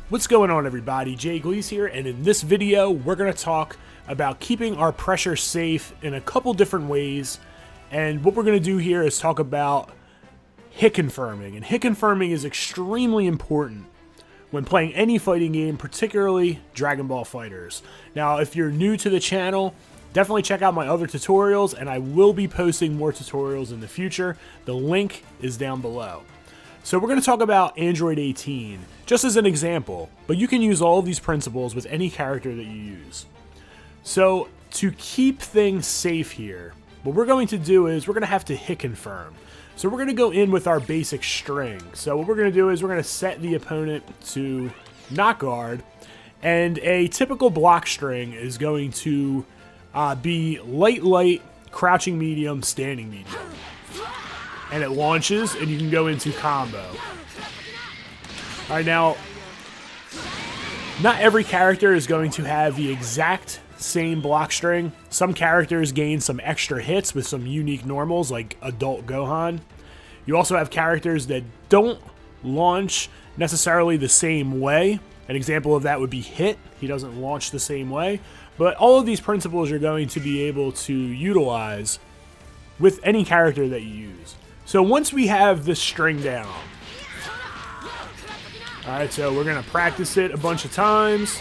What's going on, everybody? Gleez here, and in this video we're going to talk about keeping our pressure safe in a couple different ways. And what we're going to do here is talk about hit confirming, and hit confirming is extremely important when playing any fighting game, particularly Dragon Ball FighterZ. Now, if you're new to the channel, definitely check out my other tutorials, and I will be posting more tutorials in the future. The link is down below. So we're going to talk about Android 18, just as an example, but you can use all of these principles with any character that you use. So to keep things safe here, what we're going to do is we're going to have to hit confirm. So we're going to go in with our basic string. So what we're going to do is we're going to set the opponent to not guard, and a typical block string is going to be light, crouching medium, standing medium. And it launches, and you can go into combo. Alright, now, not every character is going to have the exact same block string. Some characters gain some extra hits with some unique normals, like Adult Gohan. You also have characters that don't launch necessarily the same way. An example of that would be Hit. He doesn't launch the same way. But all of these principles you're going to be able to utilize with any character that you use. So once we have this string down, alright, so we're going to practice it a bunch of times.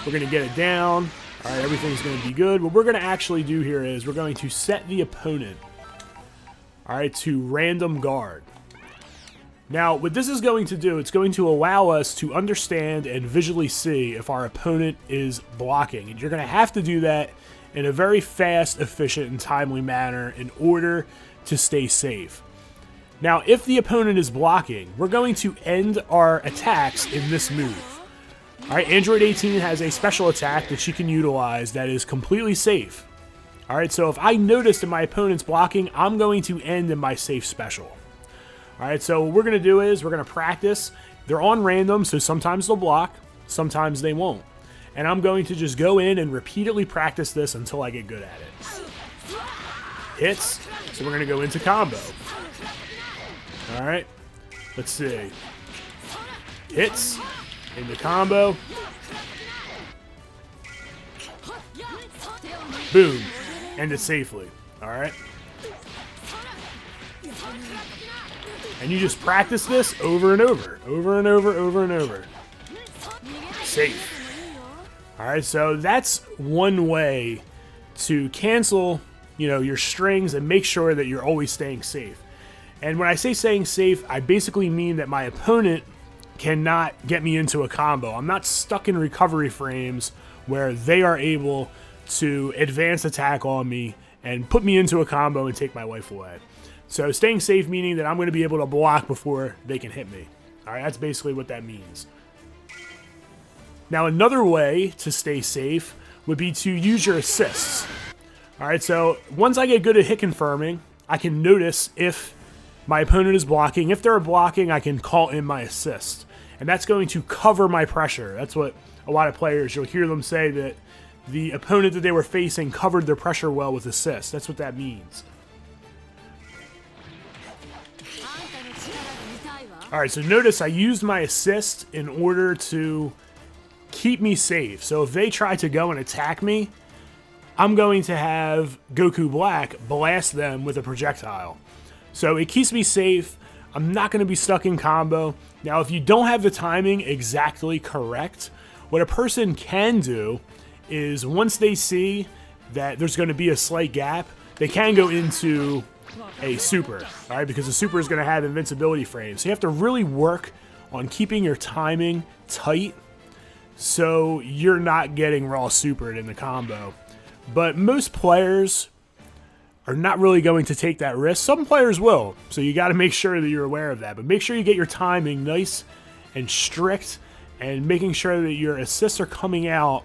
We're going to get it down. Alright, everything's going to be good. What we're going to actually do here is we're going to set the opponent, alright, to random guard. Now, what this is going to do, it's going to allow us to understand and visually see if our opponent is blocking. And you're going to have to do that in a very fast, efficient, and timely manner in order to stay safe. Now, if the opponent is blocking, we're going to end our attacks in this move. Alright, Android 18 has a special attack that you can utilize that is completely safe. Alright, so if I notice that my opponent's blocking, I'm going to end in my safe special. Alright, so what we're going to do is we're going to practice. They're on random, so sometimes they'll block, sometimes they won't. And I'm going to just go in and repeatedly practice this until I get good at it. Hits, so we're going to go into combo. Alright, let's see. Hits, into combo. Boom, end it safely. Alright. And you just practice this over and over. Over and over. Safe. Alright, so that's one way to cancel, your strings and make sure that you're always staying safe. And when I say staying safe, I basically mean that my opponent cannot get me into a combo. I'm not stuck in recovery frames where they are able to advance attack on me and put me into a combo and take my life away. So staying safe meaning that I'm going to be able to block before they can hit me. Alright, that's basically what that means. Now, another way to stay safe would be to use your assists. Alright, so once I get good at hit confirming, I can notice if my opponent is blocking. If they're blocking, I can call in my assist. And that's going to cover my pressure. That's what a lot of players, you'll hear them say that the opponent that they were facing covered their pressure well with assist. That's what that means. Alright, so notice I used my assist in order to keep me safe. So if they try to go and attack me, I'm going to have Goku Black blast them with a projectile. So it keeps me safe. I'm not going to be stuck in combo. Now, if you don't have the timing exactly correct, what a person can do is once they see that there's going to be a slight gap, they can go into a super, all right, because the super is going to have invincibility frames. So you have to really work on keeping your timing tight so you're not getting raw supered in the combo. But most players are not really going to take that risk. Some players will, so you got to make sure that you're aware of that. But make sure you get your timing nice and strict, and making sure that your assists are coming out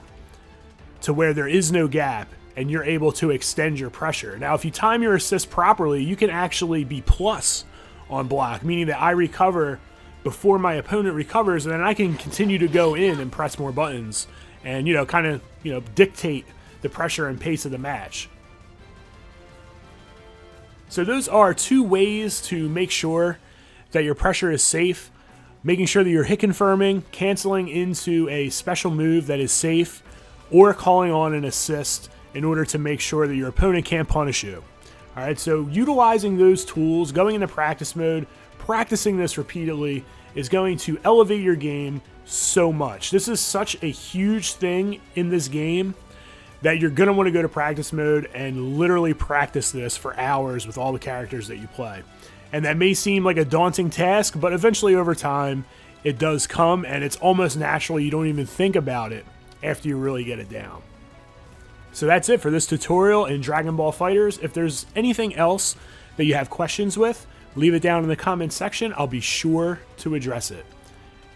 to where there is no gap and you're able to extend your pressure. Now, if you time your assist properly, you can actually be plus on block, meaning that I recover before my opponent recovers, and then I can continue to go in and press more buttons and, kind of, dictate the pressure and pace of the match. So those are two ways to make sure that your pressure is safe. making sure that you're hit confirming, canceling into a special move that is safe, or calling on an assist in order to make sure that your opponent can't punish you. All right, so utilizing those tools, going into practice mode, practicing this repeatedly is going to elevate your game so much. This is such a huge thing in this game that you're going to want to go to practice mode and literally practice this for hours with all the characters that you play. And that may seem like a daunting task, but eventually over time, it does come, and it's almost natural. You don't even think about it after you really get it down. So that's it for this tutorial in Dragon Ball FighterZ. If there's anything else that you have questions with, leave it down in the comment section. I'll be sure to address it.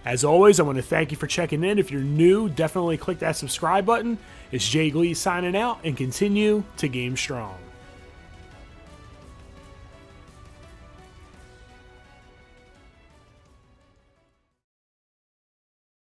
As always, I want to thank you for checking in. If you're new, definitely click that subscribe button. It's Gleez signing out, and continue to game strong.